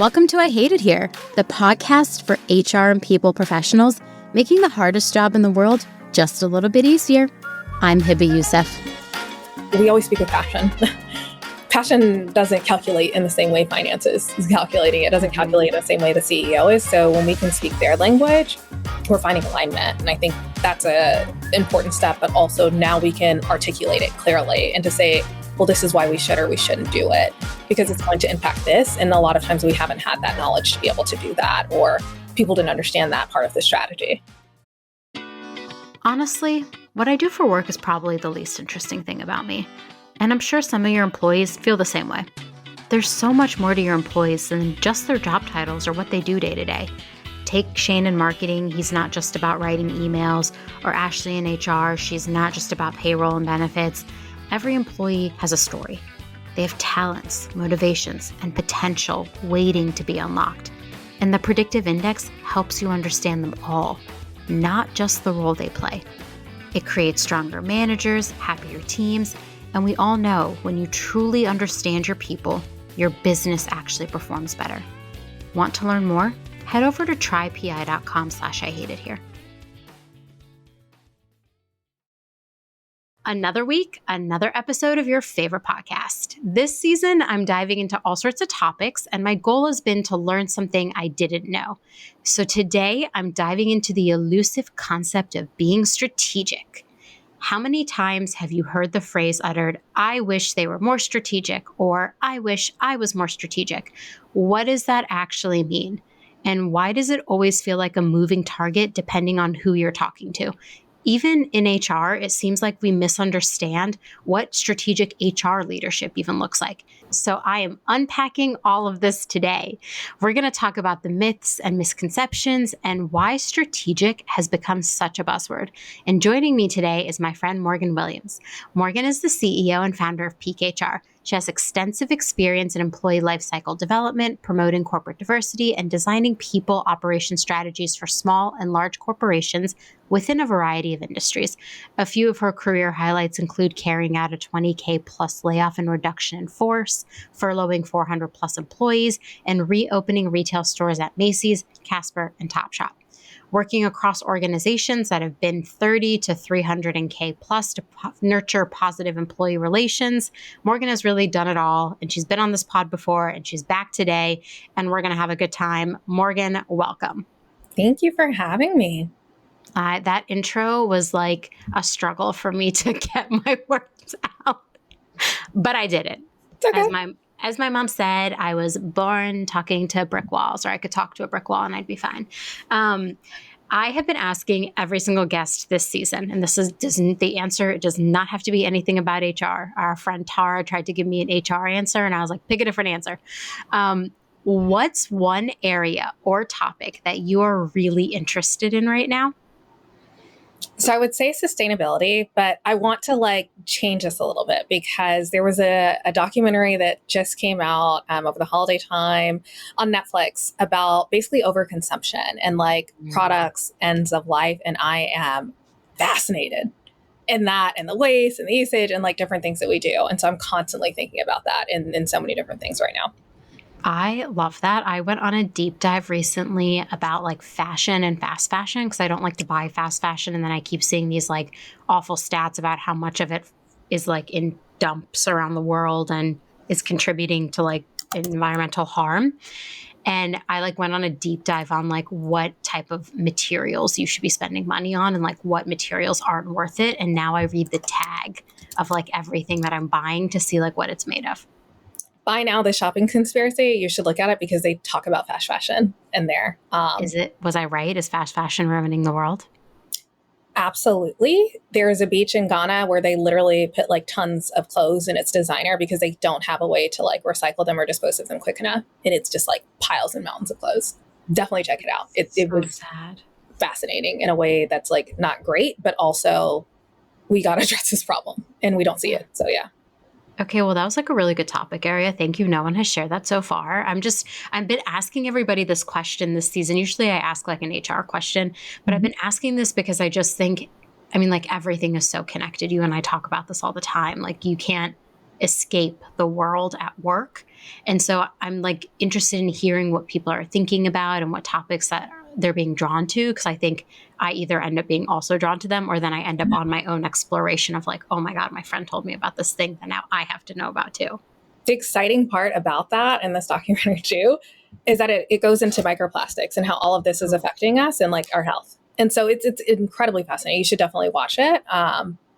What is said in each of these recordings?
Welcome to I Hate It Here, the podcast for HR and people professionals, making the hardest job in the world just a little bit easier. I'm Hiba Youssef. We always speak of passion. Passion doesn't calculate in the same way finance is calculating. It doesn't calculate in the same way the CEO is. So when we can speak their language, we're finding alignment. And I think that's an important step, but also now we can articulate it clearly and to say, well, this is why we should or we shouldn't do it because it's going to impact this. And a lot of times we haven't had that knowledge to be able to do that, or people didn't understand that part of the strategy. Honestly, what I do for work is probably the least interesting thing about me. And I'm sure some of your employees feel the same way. There's so much more to your employees than just their job titles or what they do day to day. Take Shane in marketing, he's not just about writing emails, or Ashley in HR, she's not just about payroll and benefits. Every employee has a story. They have talents, motivations, and potential waiting to be unlocked. And the predictive index helps you understand them all, not just the role they play. It creates stronger managers, happier teams, and we all know when you truly understand your people, your business actually performs better. Want to learn more? Head over to trypi.com/IHateItHere. Another week, another episode of your favorite podcast. This season, I'm diving into all sorts of topics, and my goal has been to learn something I didn't know. So today, I'm diving into the elusive concept of being strategic. How many times have you heard the phrase uttered, "I wish they were more strategic," or "I wish I was more strategic"? What does that actually mean? And why does it always feel like a moving target depending on who you're talking to? Even in HR, it seems like we misunderstand what strategic HR leadership even looks like. So I am unpacking all of this today. We're going to talk about the myths and misconceptions and why strategic has become such a buzzword. And joining me today is my friend Morgan Williams. Morgan is the CEO and founder of Peak HR. She has extensive experience in employee lifecycle development, promoting corporate diversity, and designing people operation strategies for small and large corporations within a variety of industries. A few of her career highlights include carrying out a 20K plus layoff and reduction in force, furloughing 400 plus employees, and reopening retail stores at Macy's, Casper, and Topshop. Working across organizations that have been 30 to 300K plus to nurture positive employee relations. Morgan has really done it all, and she's been on this pod before, and she's back today, and we're going to have a good time. Morgan, welcome. Thank you for having me. That intro was like a struggle for me to get my words out, but I did it. It's okay. As my mom said, I was born talking to brick walls, or I could talk to a brick wall and I'd be fine. I have been asking every single guest this season, and the answer. It does not have to be anything about HR. Our friend Tara tried to give me an HR answer, and I was like, pick a different answer. What's one area or topic that you're really interested in right now? So I would say sustainability, but I want to change this a little bit because there was a documentary that just came out over the holiday time on Netflix about basically overconsumption and products, ends of life. And I am fascinated in that and the waste and the usage and different things that we do. And so I'm constantly thinking about that in so many different things right now. I love that. I went on a deep dive recently about fashion and fast fashion because I don't like to buy fast fashion. And then I keep seeing these awful stats about how much of it is in dumps around the world and is contributing to environmental harm. And I went on a deep dive on what type of materials you should be spending money on and what materials aren't worth it. And now I read the tag of everything that I'm buying to see what it's made of. Buy Now, the shopping conspiracy, you should look at it because they talk about fast fashion in there. Was I right? Is fast fashion ruining the world? Absolutely. There is a beach in Ghana where they literally put tons of clothes in its designer because they don't have a way to recycle them or dispose of them quick enough. And it's just piles and mountains of clothes. Definitely check it out. It was sad. Fascinating in a way that's not great, but also we got to address this problem and we don't see it. So yeah. Okay, well, that was a really good topic area. Thank you. No one has shared that so far. I've been asking everybody this question this season. Usually I ask an HR question, but I've been asking this because I just think, everything is so connected. You and I talk about this all the time. You can't escape the world at work. And so I'm like interested in hearing what people are thinking about and what topics that they're being drawn to. Cause I think I either end up being also drawn to them, or then I end up on my own exploration of like, oh my God, my friend told me about this thing that now I have to know about too. The exciting part about that in this documentary too is that it goes into microplastics and how all of this is affecting us and like our health. And so it's incredibly fascinating. You should definitely watch it.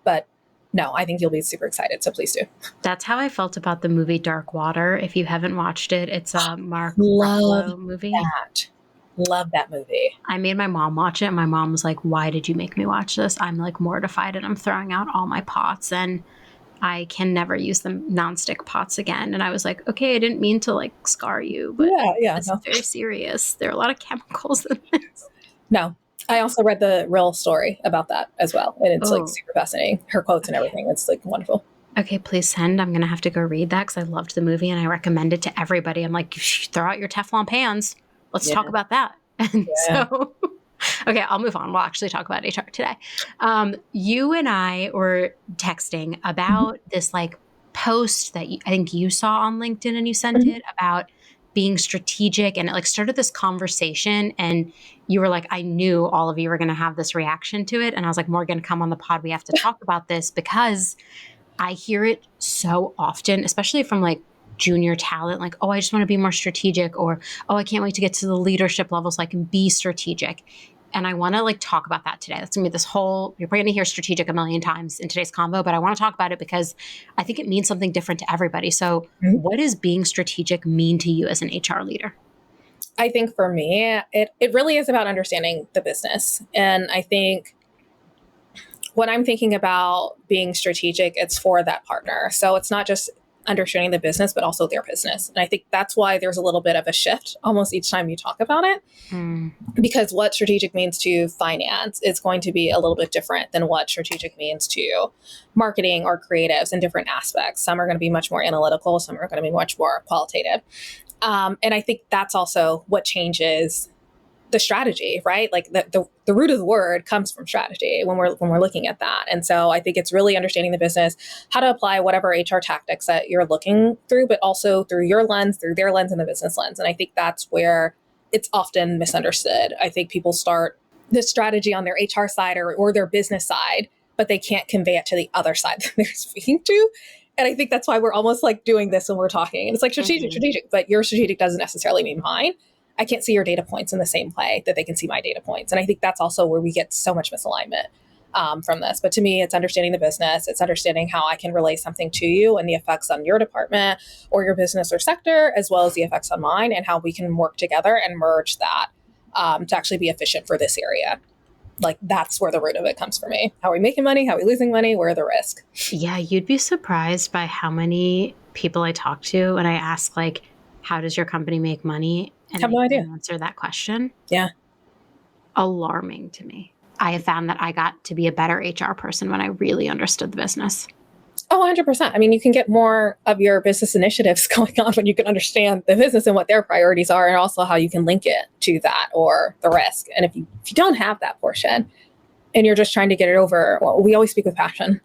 But no, I think you'll be super excited. So please do. That's how I felt about the movie Dark Water. If you haven't watched it, it's a Mark Love Ruffalo movie. that. Love that movie. I made my mom watch it, and my mom was like, why did you make me watch this? I'm like mortified, and I'm throwing out all my pots, and I can never use the nonstick pots again. And I was like, okay, I didn't mean to like scar you, but it's very serious. There are a lot of chemicals in this. No, I also read the real story about that as well. And it's like super fascinating. Her quotes and everything. It's like wonderful. Okay, please send. I'm going to have to go read that because I loved the movie and I recommend it to everybody. I'm like, throw out your Teflon pans. Let's talk about that. And so, okay, I'll move on. We'll actually talk about HR today. You and I were texting about this like post that I think you saw on LinkedIn, and you sent it about being strategic, and it like started this conversation, and you were like, I knew all of you were going to have this reaction to it. And I was like, Morgan, come on the pod. We have to talk about this because I hear it so often, especially from like junior talent, like, oh, I just want to be more strategic, or, oh, I can't wait to get to the leadership level so I can be strategic. And I want to like talk about that today. That's gonna be this whole, you're probably gonna hear strategic a million times in today's convo, but I want to talk about it because I think it means something different to everybody. So what does being strategic mean to you as an HR leader? I think for me, it really is about understanding the business. And I think when I'm thinking about being strategic, it's for that partner. So it's not just understanding the business, but also their business. And I think that's why there's a little bit of a shift almost each time you talk about it, because what strategic means to finance is going to be a little bit different than what strategic means to marketing or creatives in different aspects. Some are going to be much more analytical. Some are going to be much more qualitative. And I think that's also what changes the strategy, right? Like the root of the word comes from strategy when we're looking at that. And so I think it's really understanding the business, how to apply whatever HR tactics that you're looking through, but also through your lens, through their lens, and the business lens. And I think that's where it's often misunderstood. I think people start the strategy on their HR side or their business side, but they can't convey it to the other side that they're speaking to. And I think that's why we're almost like doing this when we're talking. And it's like strategic, but your strategic doesn't necessarily mean mine. I can't see your data points in the same way that they can see my data points. And I think that's also where we get so much misalignment from this. But to me, it's understanding the business. It's understanding how I can relay something to you and the effects on your department or your business or sector, as well as the effects on mine, and how we can work together and merge that to actually be efficient for this area. Like that's where the root of it comes for me. How are we making money? How are we losing money? Where are the risks? Yeah, you'd be surprised by how many people I talk to when I ask like, how does your company make money? And I have no idea. Answer that question. Yeah. Alarming to me. I have found that I got to be a better HR person when I really understood the business. Oh, 100%. I mean, you can get more of your business initiatives going on when you can understand the business and what their priorities are, and also how you can link it to that or the risk. And if you don't have that portion and you're just trying to get it over, well, we always speak with passion.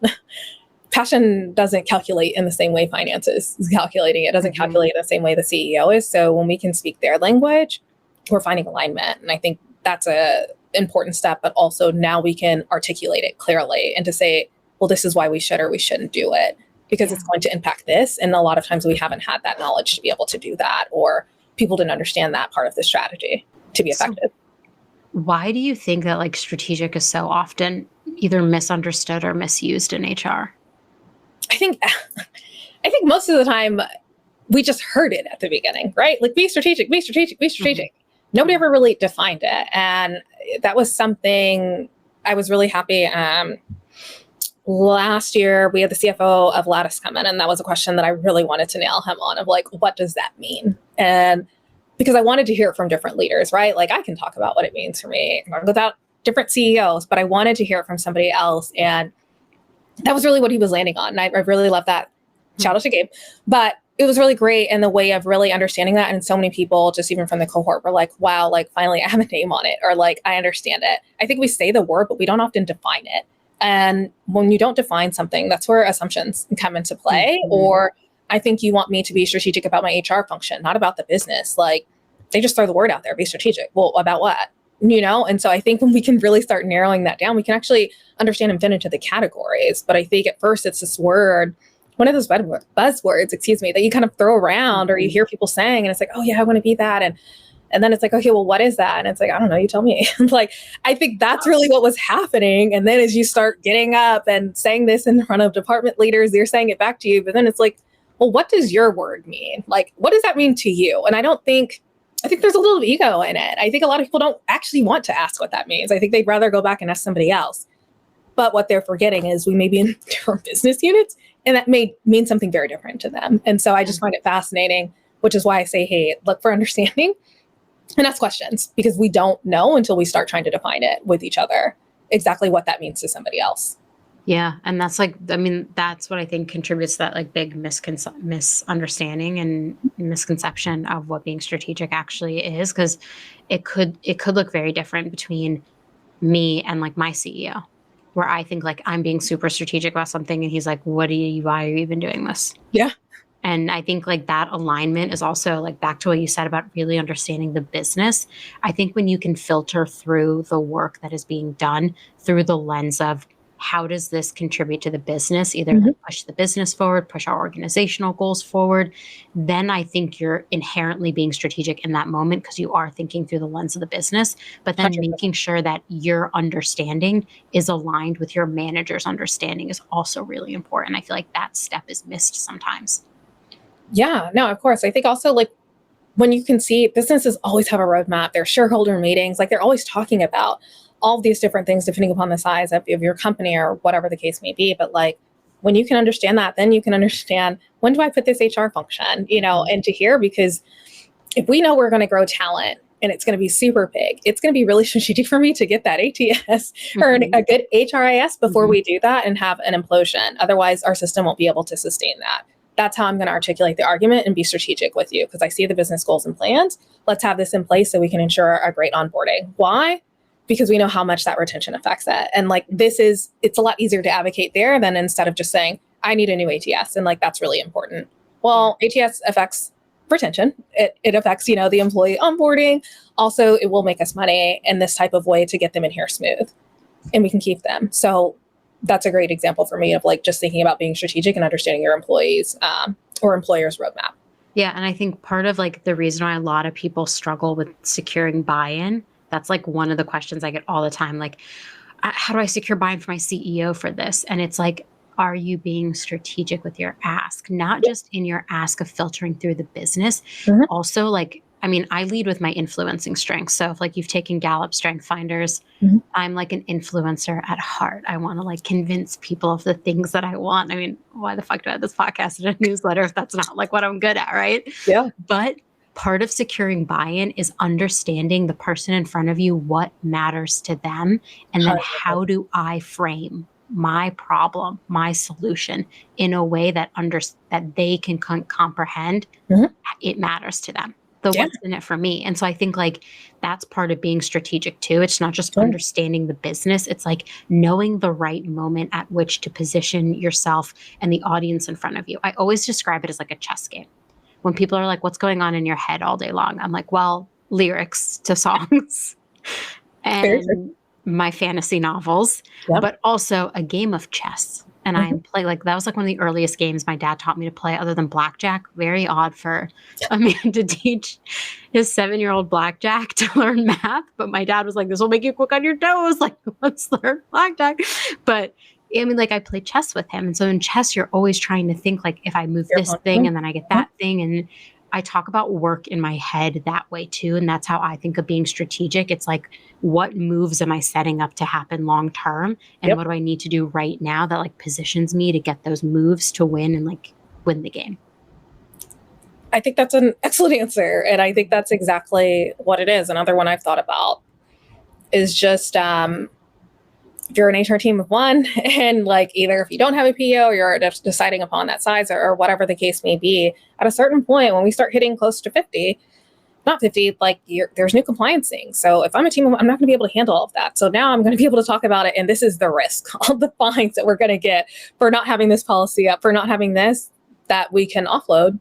Passion doesn't calculate in the same way finance is calculating. It doesn't calculate in the same way the CEO is. So when we can speak their language, we're finding alignment. And I think that's a important step, but also now we can articulate it clearly and to say, well, this is why we should or we shouldn't do it because it's going to impact this. And a lot of times we haven't had that knowledge to be able to do that, or people didn't understand that part of the strategy to be effective. So why do you think that like strategic is so often either misunderstood or misused in HR? I think most of the time we just heard it at the beginning, right? Like be strategic, be strategic, be strategic. Nobody ever really defined it. And that was something I was really happy. Last year, we had the CFO of Lattice come in, and that was a question that I really wanted to nail him on of like, what does that mean? And because I wanted to hear it from different leaders, right? Like I can talk about what it means for me without different CEOs, but I wanted to hear it from somebody else. And that was really what he was landing on. And I really love that. Shout out to Gabe. But it was really great in the way of really understanding that. And so many people, just even from the cohort, were like, wow, like finally I have a name on it, or like I understand it. I think we say the word, but we don't often define it. And when you don't define something, that's where assumptions come into play, or I think you want me to be strategic about my HR function, not about the business. Like, they just throw the word out there, be strategic. Well, about what? And so I think when we can really start narrowing that down, we can actually understand and fit into the categories. But I think at first it's this word, one of those buzzwords, that you kind of throw around or you hear people saying, and it's like, oh yeah, I want to be that. And then it's like, okay, well, what is that? And it's like, I don't know, you tell me. Like, I think that's really what was happening. And then as you start getting up and saying this in front of department leaders, they're saying it back to you. But then it's like, well, what does your word mean? Like, what does that mean to you? And I think there's a little ego in it. I think a lot of people don't actually want to ask what that means. I think they'd rather go back and ask somebody else. But what they're forgetting is we may be in different business units, and that may mean something very different to them. And so I just find it fascinating, which is why I say, hey, look for understanding and ask questions, because we don't know until we start trying to define it with each other, exactly what that means to somebody else. Yeah. And that's that's what I think contributes to that like big misunderstanding and misconception of what being strategic actually is. Cause it could look very different between me and like my CEO, where I think like I'm being super strategic about something and he's like, why are you even doing this? Yeah. And I think like that alignment is also like back to what you said about really understanding the business. I think when you can filter through the work that is being done through the lens of how does this contribute to the business, either like push the business forward, push our organizational goals forward, then I think you're inherently being strategic in that moment because you are thinking through the lens of the business, but then 100%. making sure that your understanding is aligned with your manager's understanding is also really important. I feel like that step is missed sometimes. Yeah, no, of course. I think also like when you can see businesses always have a roadmap, their shareholder meetings, like they're always talking about all of these different things depending upon the size of your company or whatever the case may be. But like when you can understand that, then you can understand, when do I put this HR function, into here? Because if we know we're going to grow talent and it's going to be super big, it's going to be really strategic for me to get that ATS or a good HRIS before we do that and have an implosion. Otherwise, our system won't be able to sustain that. That's how I'm going to articulate the argument and be strategic with you, because I see the business goals and plans. Let's have this in place so we can ensure a great onboarding. Why? Because we know how much that retention affects that. And like it's a lot easier to advocate there than instead of just saying, I need a new ATS. And like, that's really important. Well, ATS affects retention. It affects, the employee onboarding. Also, it will make us money in this type of way to get them in here smooth and we can keep them. So that's a great example for me of like just thinking about being strategic and understanding your employees or employer's roadmap. Yeah. And I think part of like the reason why a lot of people struggle with securing buy-in, that's like one of the questions I get all the time. Like, how do I secure buy-in for my CEO for this? And it's like, are you being strategic with your ask? Not just in your ask of filtering through the business, also like, I lead with my influencing strengths. So if like you've taken Gallup Strength Finders, I'm like an influencer at heart. I want to like convince people of the things that I want. Why the fuck do I have this podcast and a newsletter if that's not like what I'm good at, right? Yeah. But part of securing buy-in is understanding the person in front of you, what matters to them, and then how do I frame my problem, my solution in a way that they can comprehend it matters to them. What's in it for me. And so I think like that's part of being strategic too. It's not just understanding the business. It's like knowing the right moment at which to position yourself and the audience in front of you. I always describe it as like a chess game. When people are like, what's going on in your head all day long? I'm like, well, lyrics to songs and my fantasy novels, but also a game of chess. And I play like, that was like one of the earliest games my dad taught me to play other than blackjack. Very odd for a man to teach his 7-year-old blackjack to learn math. But my dad was like, this will make you quick on your toes. Like, let's learn blackjack. But like I played chess with him. And so in chess, you're always trying to think like, if I move this thing and then I get that thing. And I talk about work in my head that way too. And that's how I think of being strategic. It's like, what moves am I setting up to happen long term? And what do I need to do right now that like positions me to get those moves to win and like win the game? I think that's an excellent answer. And I think that's exactly what it is. Another one I've thought about is just, if you're an HR team of one and like either if you don't have a PO or you're just deciding upon that size or whatever the case may be, at a certain point when we start hitting close to 50, not 50, like there's new compliance things. So if I'm a team, I'm not going to be able to handle all of that. So now I'm going to be able to talk about it. And this is the risk, all the fines that we're going to get for not having this policy up, for not having this. that we can offload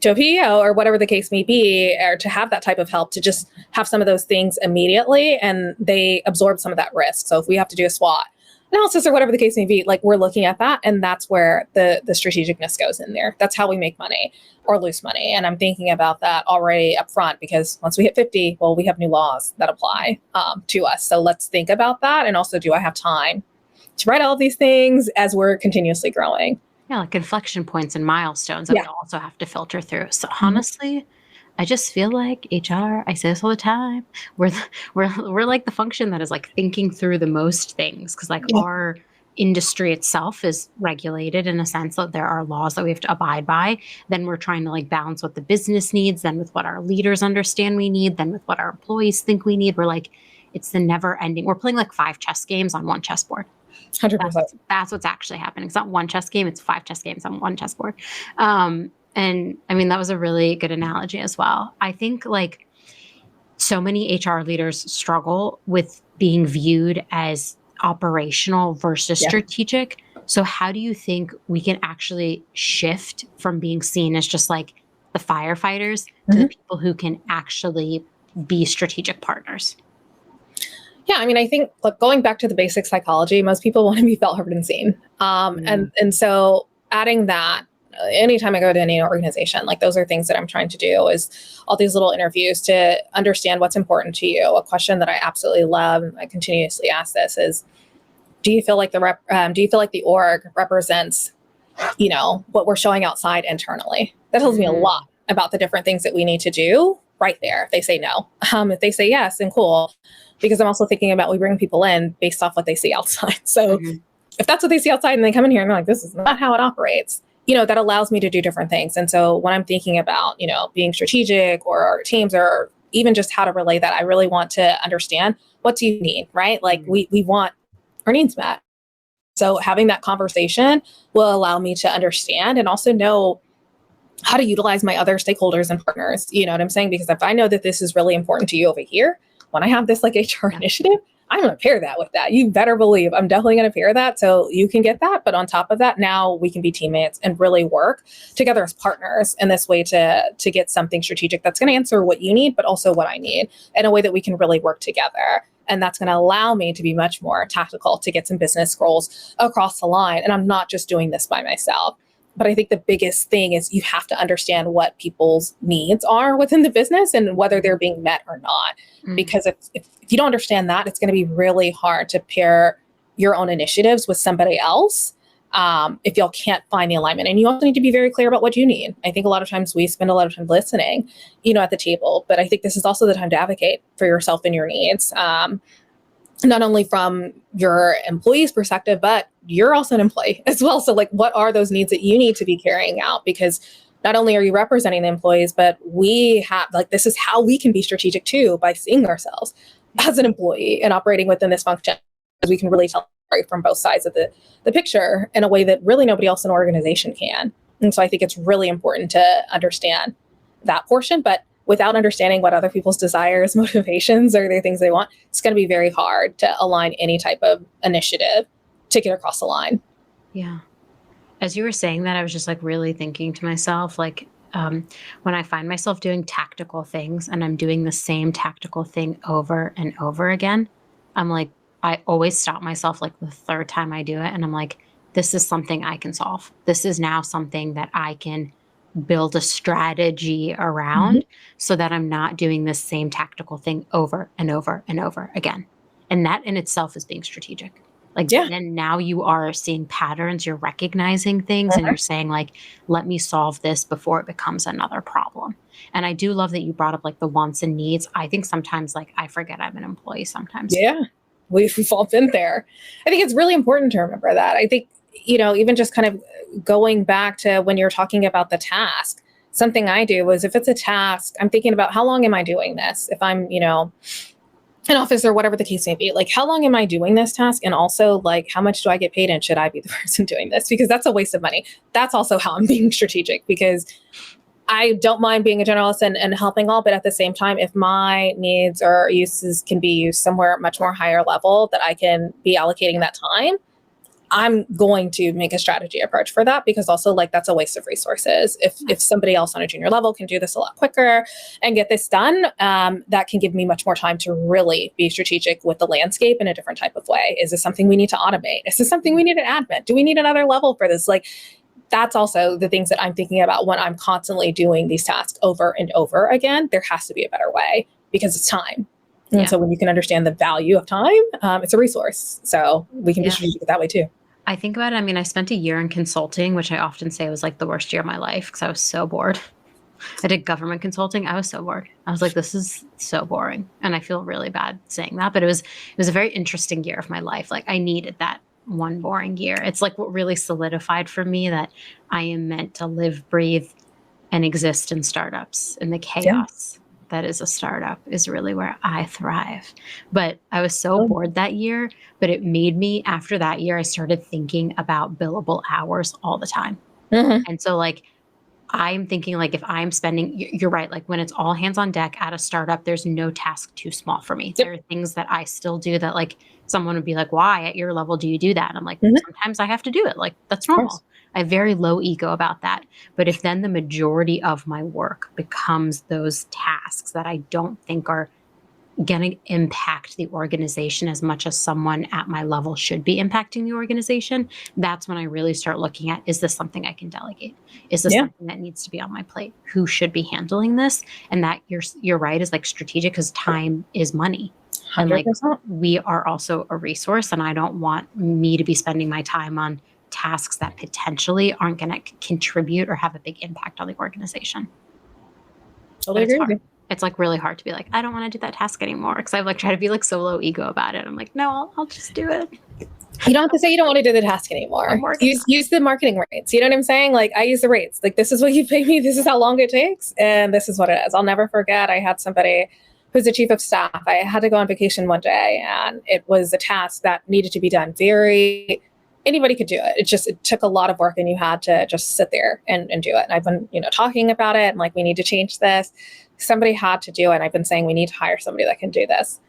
to a PEO or whatever the case may be, or to have that type of help to just have some of those things immediately, and they absorb some of that risk. So if we have to do a SWOT analysis or whatever the case may be, like we're looking at that, and that's where the strategicness goes in there. That's how we make money or lose money. And I'm thinking about that already up front, because once we hit 50, well, we have new laws that apply to us. So let's think about that. And also, do I have time to write all of these things as we're continuously growing? Yeah, like inflection points and milestones that we also have to filter through. So honestly, I just feel like HR, I say this all the time, we're like the function that is like thinking through the most things, because like our industry itself is regulated in a sense that there are laws that we have to abide by. Then we're trying to like balance what the business needs, then with what our leaders understand we need, then with what our employees think we need. We're like, it's the never ending. We're playing like 5 chess games on one chessboard. 100%. That's what's actually happening. It's not one chess game, it's 5 chess games on one chessboard. And I mean, that was a really good analogy as well. I think like so many HR leaders struggle with being viewed as operational versus strategic. So how do you think we can actually shift from being seen as just like the firefighters to the people who can actually be strategic partners? Yeah, I mean, I think, look, going back to the basic psychology, most people want to be felt, heard, and seen. And so adding that, anytime I go to any organization, like those are things that I'm trying to do, is all these little interviews to understand what's important to you. A question that I absolutely love, and I continuously ask this, is, do you feel like the org represents, what we're showing outside internally? That tells me a lot about the different things that we need to do right there. If they say no, if they say yes, then cool. Because I'm also thinking about, we bring people in based off what they see outside. So if that's what they see outside and they come in here and they're like, this is not how it operates, that allows me to do different things. And so when I'm thinking about, being strategic or our teams, or even just how to relay that, I really want to understand, what do you need, right? Like we want our needs met. So having that conversation will allow me to understand and also know how to utilize my other stakeholders and partners. You know what I'm saying? Because if I know that this is really important to you over here, when I have this like HR initiative, I'm going to pair that with that. You better believe I'm definitely going to pair that so you can get that. But on top of that, now we can be teammates and really work together as partners in this way to get something strategic that's going to answer what you need, but also what I need, in a way that we can really work together. And that's going to allow me to be much more tactical to get some business goals across the line. And I'm not just doing this by myself. But I think the biggest thing is you have to understand what people's needs are within the business and whether they're being met or not. Because if you don't understand that, it's going to be really hard to pair your own initiatives with somebody else if y'all can't find the alignment. And you also need to be very clear about what you need. I think a lot of times we spend a lot of time listening, at the table. But I think this is also the time to advocate for yourself and your needs. Not only from your employee's perspective, but you're also an employee as well. So like, what are those needs that you need to be carrying out? Because not only are you representing the employees, but we have, like, this is how we can be strategic too, by seeing ourselves as an employee and operating within this function. We can really tell from both sides of the picture in a way that really nobody else in an organization can. And so I think it's really important to understand that portion, but without understanding what other people's desires, motivations, or the things they want, it's going to be very hard to align any type of initiative to get across the line. Yeah. As you were saying that, I was just like really thinking to myself, like when I find myself doing tactical things and I'm doing the same tactical thing over and over again, I'm like, I always stop myself like the third time I do it. And I'm like, this is something I can solve. This is now something that I can build a strategy around so that I'm not doing this same tactical thing over and over and over again. And that in itself is being strategic. Like, then now you are seeing patterns, you're recognizing things, and you're saying like, let me solve this before it becomes another problem. And I do love that you brought up like the wants and needs. I think sometimes like I forget I'm an employee sometimes. Yeah, we've all been there. I think it's really important to remember that. I think, even just kind of going back to when you're talking about the task, something I do is, if it's a task, I'm thinking about, how long am I doing this? If I'm, an office or whatever the case may be, like, how long am I doing this task? And also like, how much do I get paid? And should I be the person doing this? Because that's a waste of money. That's also how I'm being strategic, because I don't mind being a generalist and helping all, but at the same time, if my needs or uses can be used somewhere much more higher level that I can be allocating that time, I'm going to make a strategy approach for that, because also like that's a waste of resources. If somebody else on a junior level can do this a lot quicker and get this done, that can give me much more time to really be strategic with the landscape in a different type of way. Is this something we need to automate? Is this something we need an admin? Do we need another level for this? Like, that's also the things that I'm thinking about when I'm constantly doing these tasks over and over again. There has to be a better way, because it's time. And so when you can understand the value of time, it's a resource. So we can be strategic that way too. I think about it. I mean, I spent a year in consulting, which I often say was like the worst year of my life because I was so bored. I did government consulting. I was so bored. I was like, this is so boring. And I feel really bad saying that, but it was a very interesting year of my life. Like I needed that one boring year. It's like what really solidified for me that I am meant to live, breathe, and exist in startups, in the chaos that is a startup is really where I thrive. But I was so bored that year, but it made me, after that year, I started thinking about billable hours all the time. And so like, I'm thinking like if I'm spending, you're right, like when it's all hands on deck at a startup, there's no task too small for me. There are things that I still do that like someone would be like, why at your level do you do that? And I'm like, sometimes I have to do it. Like that's normal. I have very low ego about that. But if then the majority of my work becomes those tasks that I don't think are going to impact the organization as much as someone at my level should be impacting the organization, that's when I really start looking at, is this something I can delegate? Is this something that needs to be on my plate? Who should be handling this? And that you're right, is like strategic, because time is money. 100%. And like we are also a resource, and I don't want me to be spending my time on tasks that potentially aren't going to contribute or have a big impact on the organization. Totally agree with you. It's like really hard to be like, I don't want to do that task anymore, because I've like tried to be like so low ego about it. I'm like, no, I'll just do it. You don't have to say you don't want to do the task anymore. Use the marketing rates. You know what I'm saying? Like I use the rates. Like this is what you pay me. This is how long it takes. And this is what it is. I'll never forget. I had somebody who's the chief of staff. I had to go on vacation one day, and it was a task that needed to be done. Anybody could do it. It took a lot of work, and you had to just sit there and do it. And I've been, talking about it and like, we need to change this. Somebody had to do it. And I've been saying we need to hire somebody that can do this.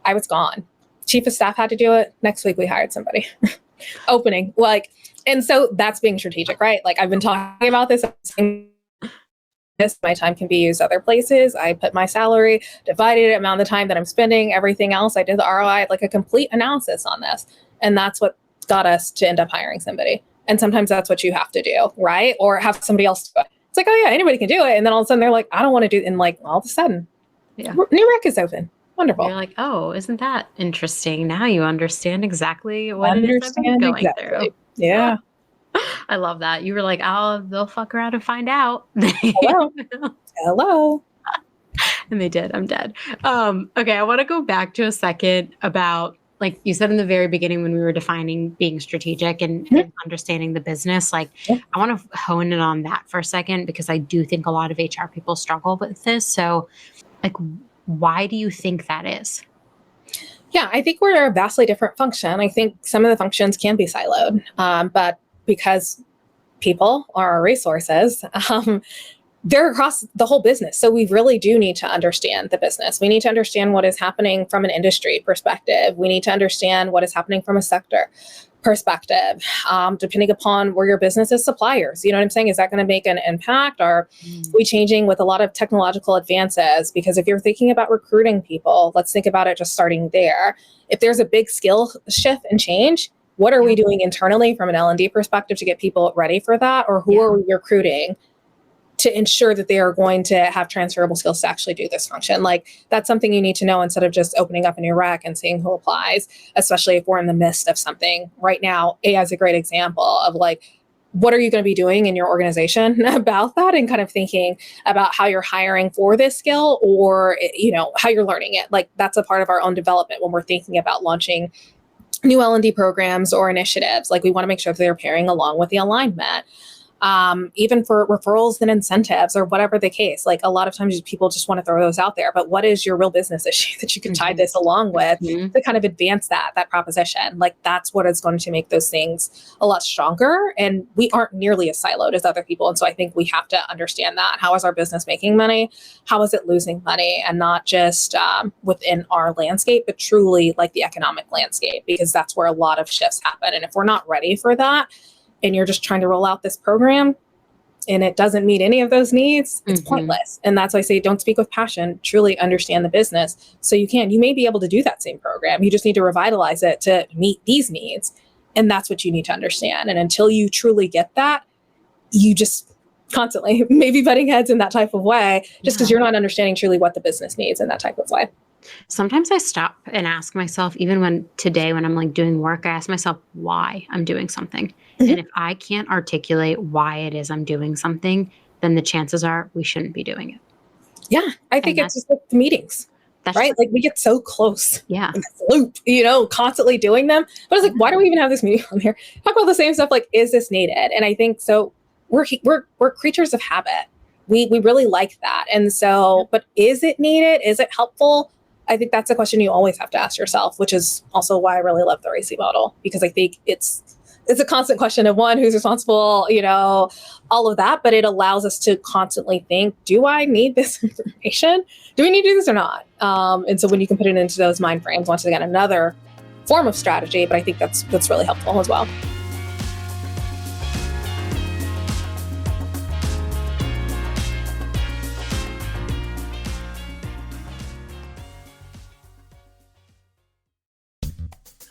I was gone. Chief of staff had to do it. Next week we hired somebody. Opening. And so that's being strategic, right? Like I've been talking about this. My time can be used other places. I put my salary, divided it, amount of the time that I'm spending, everything else. I did the ROI, like a complete analysis on this. And that's what got us to end up hiring somebody. And sometimes that's what you have to do, right? Or have somebody else do it. It's like, oh yeah, anybody can do it. And then all of a sudden they're like, I don't want to do it. And like all of a sudden, new rec is open. Wonderful. You're like, oh, isn't that interesting? Now you understand exactly what it is I've been going through. Yeah. I love that. You were like, oh, they'll fuck around and find out. Hello. And they did. I'm dead. Okay. I want to go back to a second about, like you said in the very beginning when we were defining being strategic and understanding the business, like I want to hone in on that for a second, because I do think a lot of HR people struggle with this. So like, why do you think that is? Yeah, I think we're a vastly different function. I think some of the functions can be siloed, but because people are our resources, they're across the whole business. So we really do need to understand the business. We need to understand what is happening from an industry perspective. We need to understand what is happening from a sector perspective, depending upon where your business is suppliers. You know what I'm saying? Is that going to make an impact? Are we changing with a lot of technological advances? Because if you're thinking about recruiting people, let's think about it just starting there. If there's a big skill shift and change, what are we doing internally from an L&D perspective to get people ready for that? Or who are we recruiting to ensure that they are going to have transferable skills to actually do this function? Like that's something you need to know instead of just opening up a new rec and seeing who applies, especially if we're in the midst of something right now. AI is a great example of like, what are you going to be doing in your organization about that, and kind of thinking about how you're hiring for this skill, or, how you're learning it. Like that's a part of our own development when we're thinking about launching new L&D programs or initiatives. Like we want to make sure that they're pairing along with the alignment. even for referrals and incentives or whatever the case. Like a lot of times people just want to throw those out there, but what is your real business issue that you can tie this along with to kind of advance that proposition? Like that's what is going to make those things a lot stronger. And we aren't nearly as siloed as other people. And so I think we have to understand that. How is our business making money? How is it losing money? And not just within our landscape, but truly like the economic landscape, because that's where a lot of shifts happen. And if we're not ready for that, and you're just trying to roll out this program and it doesn't meet any of those needs, it's pointless. And that's why I say, don't speak with passion, truly understand the business. So you may be able to do that same program. You just need to revitalize it to meet these needs. And that's what you need to understand. And until you truly get that, you just constantly maybe butting heads in that type of way, just because you're not understanding truly what the business needs in that type of way. Sometimes I stop and ask myself, even when I'm like doing work, I ask myself why I'm doing something. And if I can't articulate why it is I'm doing something, then the chances are we shouldn't be doing it. Yeah. I think it's just like the meetings, right? Like we get so close. Yeah. In this loop, constantly doing them. But it's like, why do we even have this meeting on here? Talk about the same stuff. Like, is this needed? And I think so we're creatures of habit. We really like that. And so, but is it needed? Is it helpful? I think that's a question you always have to ask yourself, which is also why I really love the RACI model, because I think it's a constant question of one, who's responsible, all of that, but it allows us to constantly think, do I need this information? Do we need to do this or not? And so when you can put it into those mind frames, once again, another form of strategy, but I think that's really helpful as well.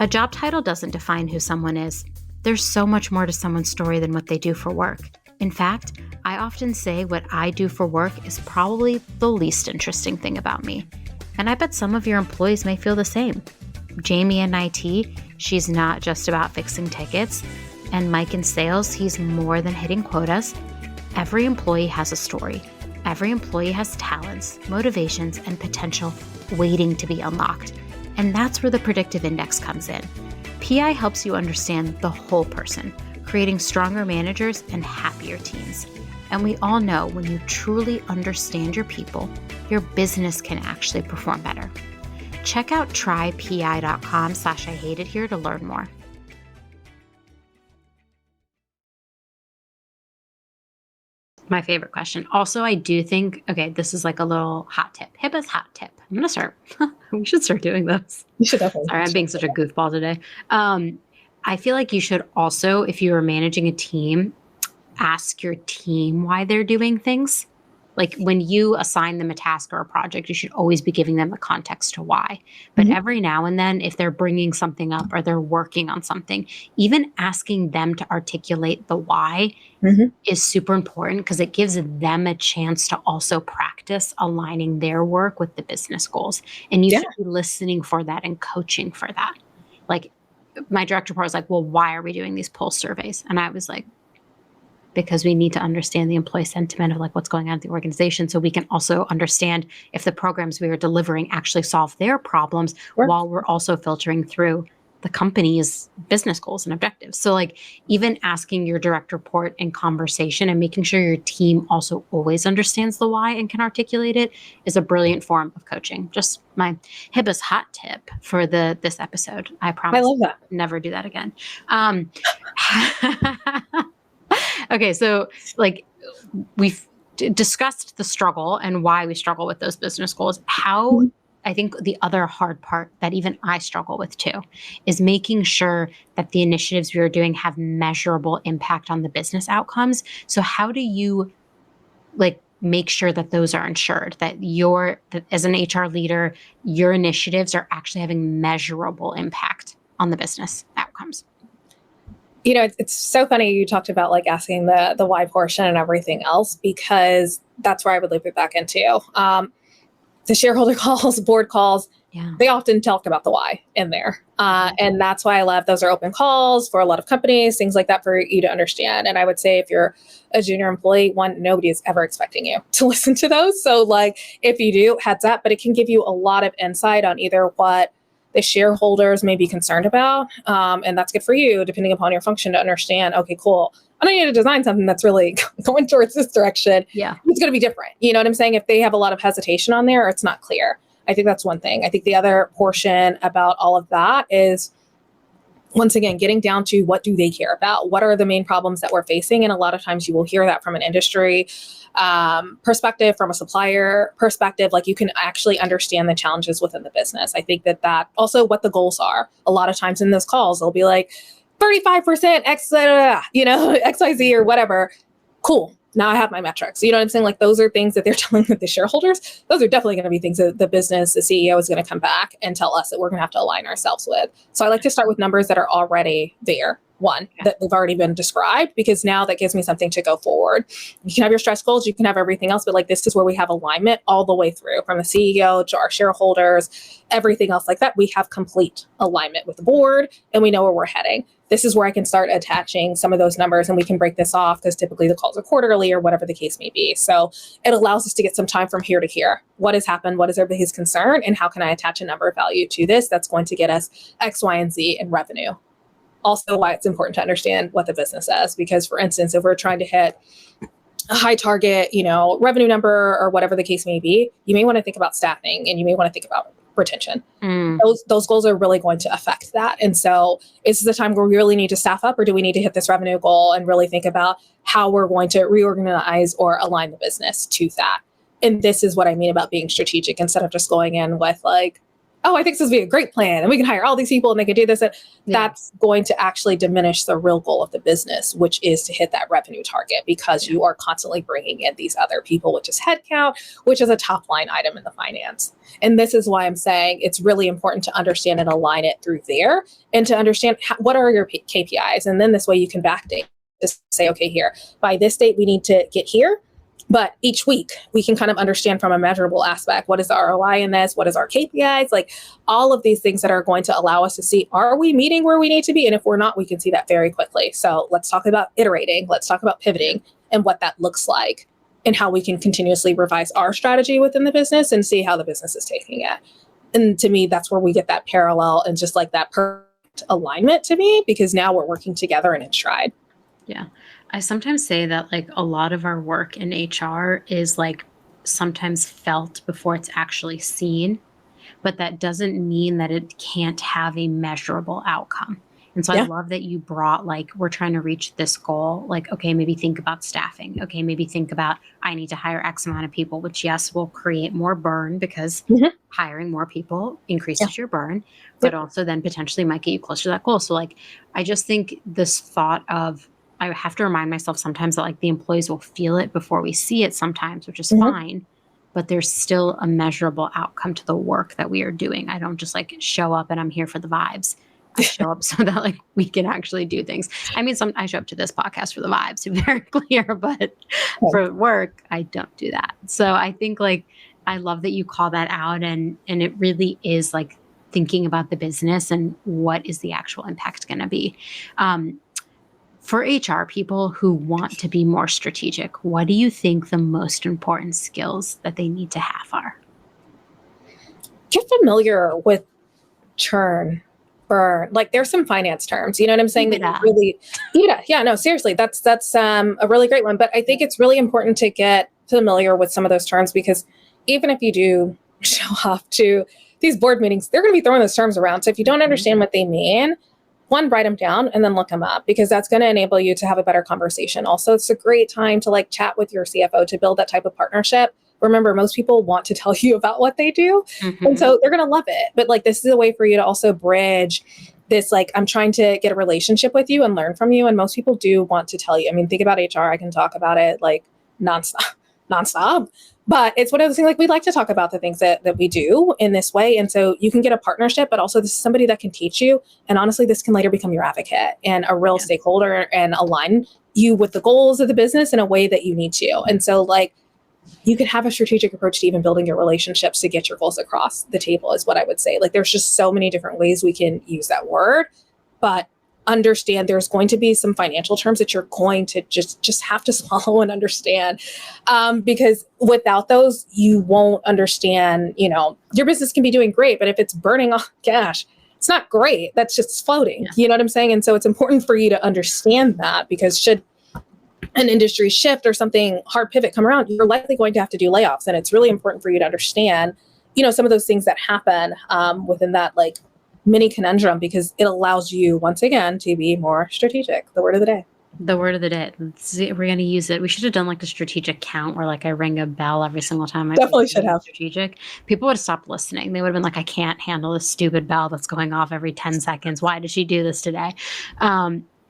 A job title doesn't define who someone is. There's so much more to someone's story than what they do for work. In fact, I often say what I do for work is probably the least interesting thing about me. And I bet some of your employees may feel the same. Jamie in IT, she's not just about fixing tickets. And Mike in sales, he's more than hitting quotas. Every employee has a story. Every employee has talents, motivations, and potential waiting to be unlocked. And that's where the predictive index comes in. PI helps you understand the whole person, creating stronger managers and happier teams. And we all know when you truly understand your people, your business can actually perform better. Check out trypi.com/IHateIt here to learn more. My favorite question. Also, I do think, this is like a little hot tip. HIPAA's hot tip. I'm going to start. We should start doing this. You should definitely. Sorry, I'm being such a goofball today. I feel like you should also, if you are managing a team, ask your team why they're doing things. Like when you assign them a task or a project, you should always be giving them a context to why. But every now and then, if they're bringing something up or they're working on something, even asking them to articulate the why is super important, because it gives them a chance to also practice aligning their work with the business goals. And you should be listening for that and coaching for that. Like my direct report was like, well, why are we doing these pulse surveys? And I was like, because we need to understand the employee sentiment of like what's going on at the organization, so we can also understand if the programs we are delivering actually solve their problems while we're also filtering through the company's business goals and objectives. So like even asking your direct report in conversation and making sure your team also always understands the why and can articulate it is a brilliant form of coaching. Just my HIPAA's hot tip for this episode. I promise I love that. Never do that again. Okay, so like we've discussed the struggle and why we struggle with those business goals. How I think the other hard part that even I struggle with too is making sure that the initiatives we are doing have measurable impact on the business outcomes. So how do you like make sure that those are ensured, that as an HR leader, your initiatives are actually having measurable impact on the business outcomes? It's so funny you talked about like asking the why portion and everything else, because that's where I would loop it back into. The shareholder calls, board calls, they often talk about the why in there. And that's why I love those are open calls for a lot of companies, things like that for you to understand. And I would say if you're a junior employee, nobody is ever expecting you to listen to those. So like if you do, heads up, but it can give you a lot of insight on either what the shareholders may be concerned about. And that's good for you, depending upon your function, to understand, okay, cool. I don't need to design something that's really going towards this direction. Yeah. It's going to be different. You know what I'm saying? If they have a lot of hesitation on there or it's not clear. I think that's one thing. I think the other portion about all of that is, once again, getting down to what do they care about? What are the main problems that we're facing? And a lot of times you will hear that from an industry perspective, from a supplier perspective, like you can actually understand the challenges within the business. I think that also what the goals are. A lot of times in those calls, they'll be like 35% X, XYZ or whatever. Cool. Now I have my metrics. You know what I'm saying? Like those are things that they're telling the shareholders. Those are definitely going to be things that the business, the CEO is going to come back and tell us that we're going to have to align ourselves with. So I like to start with numbers that are already there. One, that they've already been described, because now that gives me something to go forward. You can have your stretch goals, you can have everything else, but like this is where we have alignment all the way through, from the CEO to our shareholders, everything else like that. We have complete alignment with the board and we know where we're heading. This is where I can start attaching some of those numbers, and we can break this off because typically the calls are quarterly or whatever the case may be. So it allows us to get some time from here to here. What has happened? What is everybody's concern? And how can I attach a number of value to this that's going to get us X, Y, and Z in revenue? Also, why it's important to understand what the business says, because for instance, if we're trying to hit a high target, revenue number or whatever the case may be, you may want to think about staffing and you may want to think about retention. Those goals are really going to affect that. And so is this the time where we really need to staff up, or do we need to hit this revenue goal and really think about how we're going to reorganize or align the business to that? And this is what I mean about being strategic, instead of just going in with like, oh, I think this would be a great plan and we can hire all these people and they can do this. That's going to actually diminish the real goal of the business, which is to hit that revenue target, because you are constantly bringing in these other people, which is headcount, which is a top line item in the finance. And this is why I'm saying it's really important to understand and align it through there, and to understand what are your KPIs. And then this way you can backdate to say, okay, here, by this date, we need to get here. But each week we can kind of understand from a measurable aspect, what is the ROI in this? What is our KPIs? Like all of these things that are going to allow us to see, are we meeting where we need to be? And if we're not, we can see that very quickly. So let's talk about iterating. Let's talk about pivoting and what that looks like, and how we can continuously revise our strategy within the business and see how the business is taking it. And to me, that's where we get that parallel and just like that perfect alignment to me, because now we're working together in its stride. Yeah. I sometimes say that like a lot of our work in HR is like sometimes felt before it's actually seen, but that doesn't mean that it can't have a measurable outcome. And so I love that you brought like, we're trying to reach this goal. Like, okay, maybe think about staffing. Okay, maybe think about, I need to hire X amount of people, which yes, will create more burn, because hiring more people increases your burn, but also then potentially might get you closer to that goal. So like, I just think this thought of, I have to remind myself sometimes that like the employees will feel it before we see it sometimes, which is fine, but there's still a measurable outcome to the work that we are doing. I don't just like show up and I'm here for the vibes. I show up so that like we can actually do things. I mean, I show up to this podcast for the vibes, to be very clear, but for work, I don't do that. So I think like, I love that you call that out, and it really is like thinking about the business and what is the actual impact going to be. For HR people who want to be more strategic, what do you think the most important skills that they need to have are? Get familiar with churn, burn. Like there's some finance terms, you know what I'm saying? That you really, no, seriously, that's a really great one. But I think it's really important to get familiar with some of those terms, because even if you do show up to these board meetings, they're going to be throwing those terms around. So if you don't understand what they mean, one, write them down and then look them up, because that's going to enable you to have a better conversation. Also, it's a great time to like chat with your CFO to build that type of partnership. Remember, most people want to tell you about what they do. And so they're going to love it. But like, this is a way for you to also bridge this, like, I'm trying to get a relationship with you and learn from you. And most people do want to tell you. I mean, think about HR. I can talk about it like nonstop. But it's one of those things, like we like to talk about the things that we do in this way. And so you can get a partnership, but also this is somebody that can teach you. And honestly, this can later become your advocate and a real stakeholder and align you with the goals of the business in a way that you need to. And so like, you can have a strategic approach to even building your relationships to get your goals across the table is what I would say. Like there's just so many different ways we can use that word, but understand there's going to be some financial terms that you're going to just have to swallow and understand, because without those, you won't understand, your business can be doing great, but if it's burning off cash, it's not great. That's just floating. You know what I'm saying? And so it's important for you to understand that, because should an industry shift or something hard pivot come around, you're likely going to have to do layoffs. And it's really important for you to understand, some of those things that happen within that like mini conundrum, because it allows you once again to be more strategic. The word of the day. The word of the day. We're going to use it. We should have done like a strategic count where like I ring a bell every single time. Definitely should have. Strategic. People would have stopped listening. They would have been like, I can't handle this stupid bell that's going off every 10 seconds. Why did she do this today?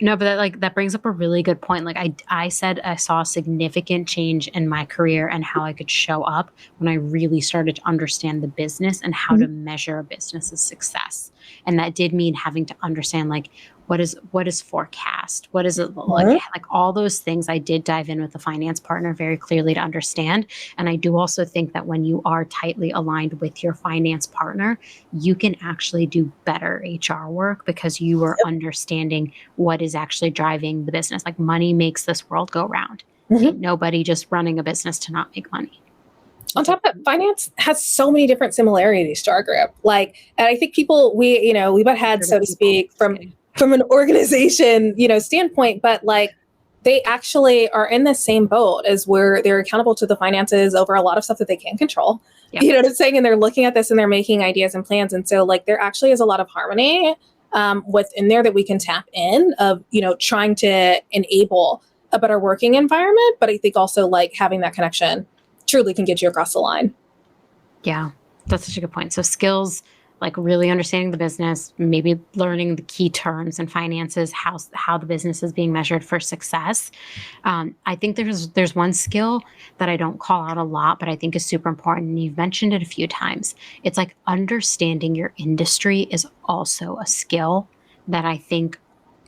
No, but that brings up a really good point. Like I said, I saw a significant change in my career and how I could show up when I really started to understand the business and how to measure a business's success. And that did mean having to understand like, what is forecast? What is it like? Like all those things I did dive in with the finance partner very clearly to understand. And I do also think that when you are tightly aligned with your finance partner, you can actually do better HR work because you are understanding what is actually driving the business. Like money makes this world go round. Ain't nobody just running a business to not make money. On top of that, finance has so many different similarities to our group. Like, and I think people, we butt heads, so to speak, from an organization, standpoint, but like they actually are in the same boat as where they're accountable to the finances over a lot of stuff that they can't control. Yep. You know what I'm saying? And they're looking at this and they're making ideas and plans. And so like there actually is a lot of harmony within there that we can tap in of, trying to enable a better working environment. But I think also like having that connection truly can get you across the line. Yeah, that's such a good point. So skills, like really understanding the business, maybe learning the key terms and finances, how the business is being measured for success. I think there's one skill that I don't call out a lot, but I think is super important. And you've mentioned it a few times. It's like understanding your industry is also a skill that I think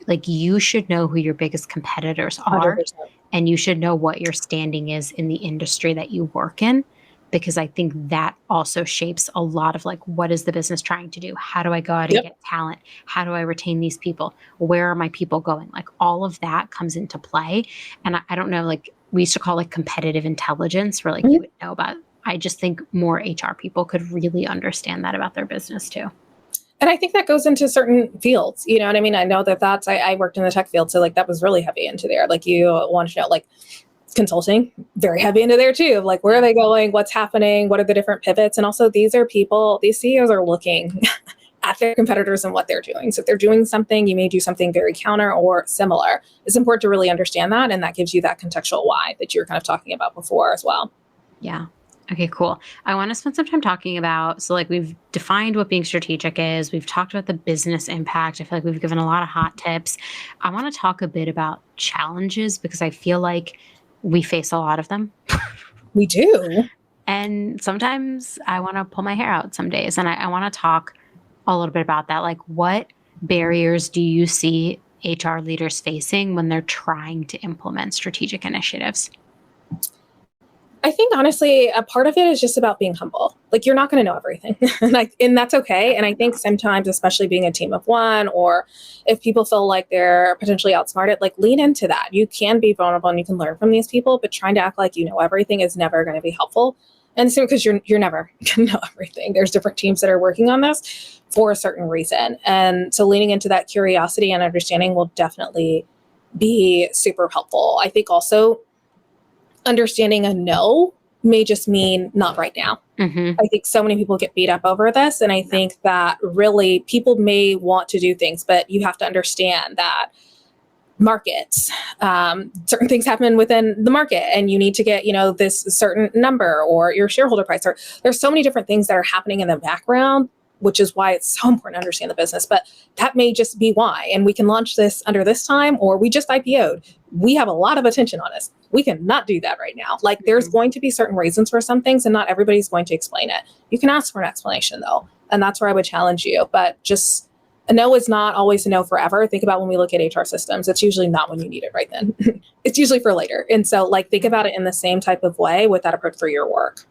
like you should know who your biggest competitors are 100%. And you should know what your standing is in the industry that you work in. Because I think that also shapes a lot of like, what is the business trying to do? How do I go out and get talent? How do I retain these people? Where are my people going? Like all of that comes into play. And I don't know, like we used to call it competitive intelligence where like you would know about. I just think more HR people could really understand that about their business too. And I think that goes into certain fields. You know what I mean? I know I worked in the tech field. So like that was really heavy into there. Like you want to know like, consulting, very heavy into there too. Like, where are they going? What's happening? What are the different pivots? And also these CEOs are looking at their competitors and what they're doing. So if they're doing something, you may do something very counter or similar. It's important to really understand that. And that gives you that contextual why that you were kind of talking about before as well. Yeah. Okay, cool. I want to spend some time talking about, so like we've defined what being strategic is. We've talked about the business impact. I feel like we've given a lot of hot tips. I want to talk a bit about challenges because I feel like we face a lot of them. We do. And sometimes I want to pull my hair out some days. And I want to talk a little bit about that. Like what barriers do you see HR leaders facing when they're trying to implement strategic initiatives? I think honestly, a part of it is just about being humble. Like you're not going to know everything and that's okay. And I think sometimes, especially being a team of one, or if people feel like they're potentially outsmarted, like lean into that. You can be vulnerable and you can learn from these people, but trying to act like you know everything is never going to be helpful. And so because you're never going to know everything. There's different teams that are working on this for a certain reason. And so leaning into that curiosity and understanding will definitely be super helpful. I think also understanding a no may just mean not right now. I think so many people get beat up over this. And I think that really people may want to do things, but you have to understand that markets, certain things happen within the market and you need to get, this certain number or your shareholder price, or there's so many different things that are happening in the background, which is why it's so important to understand the business. But that may just be why. And we can launch this under this time, or we just IPO'd. We have a lot of attention on us. We cannot do that right now. Like there's going to be certain reasons for some things and not everybody's going to explain it. You can ask for an explanation though. And that's where I would challenge you. But just a no is not always a no forever. Think about when we look at HR systems, it's usually not when you need it right then. It's usually for later. And so like think about it in the same type of way with that approach for your work.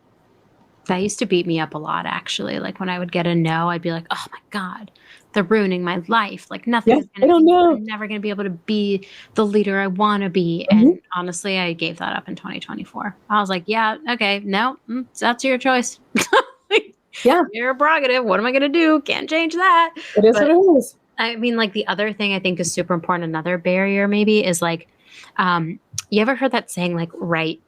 That used to beat me up a lot, actually. Like when I would get a no, I'd be like, oh my God, they're ruining my life. Like nothing is going to, I'm never going to be able to be the leader I want to be. And honestly, I gave that up in 2024. I was like, yeah, okay, no, that's your choice. Your prerogative. What am I going to do? Can't change that. It is what it is. I mean, like the other thing I think is super important, another barrier maybe is like, You ever heard that saying like right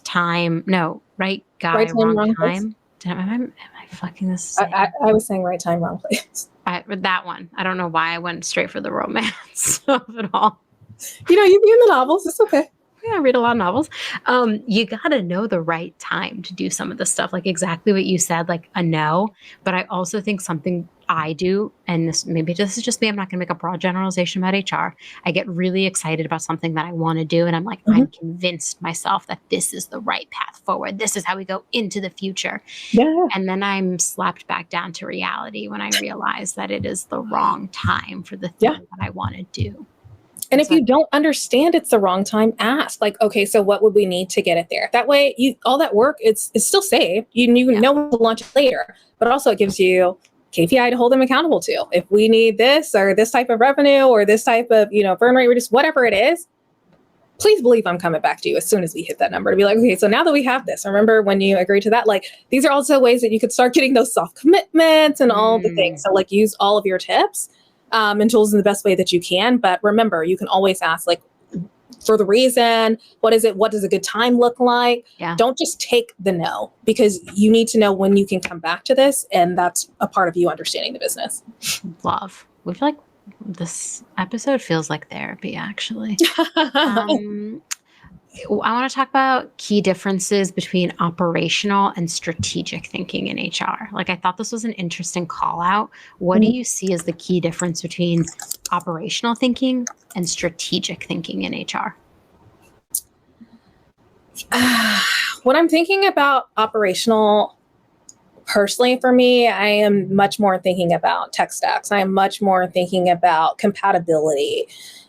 time, no, right Right guy, time, wrong wrong place. time? Am I fucking this? I was saying right time, wrong place. That one. I don't know why I went straight for the romance of it all. You be in the novels. It's okay. Yeah, I read a lot of novels. You got to know the right time to do some of this stuff, like exactly what you said, like a no. But I also think something I do, and this is just me, I'm not going to make a broad generalization about HR. I get really excited about something that I want to do. And I'm like, I'm convinced myself that this is the right path forward. This is how we go into the future. Yeah. And then I'm slapped back down to reality when I realize that it is the wrong time for the thing that I want to do. And if you don't understand it's the wrong time, ask like, okay, so what would we need to get it there? That way all that work, it's still saved. You know to launch it later, but also it gives you KPI to hold them accountable to. If we need this or this type of revenue or this type of, burn rate reduce, whatever it is, please believe I'm coming back to you as soon as we hit that number to be like, okay, so now that we have this, remember when you agreed to that, like these are also ways that you could start getting those soft commitments and all the things. So like use all of your tips and tools in the best way that you can. But remember, you can always ask like for the reason, what is it? What does a good time look like? Yeah. Don't just take the no, because you need to know when you can come back to this. And that's a part of you understanding the business. Love. We feel like this episode feels like therapy, actually. I want to talk about key differences between operational and strategic thinking in HR. Like, I thought this was an interesting call out. What do you see as the key difference between operational thinking and strategic thinking in HR? When I'm thinking about operational, personally for me, I am much more thinking about tech stacks. I am much more thinking about compatibility,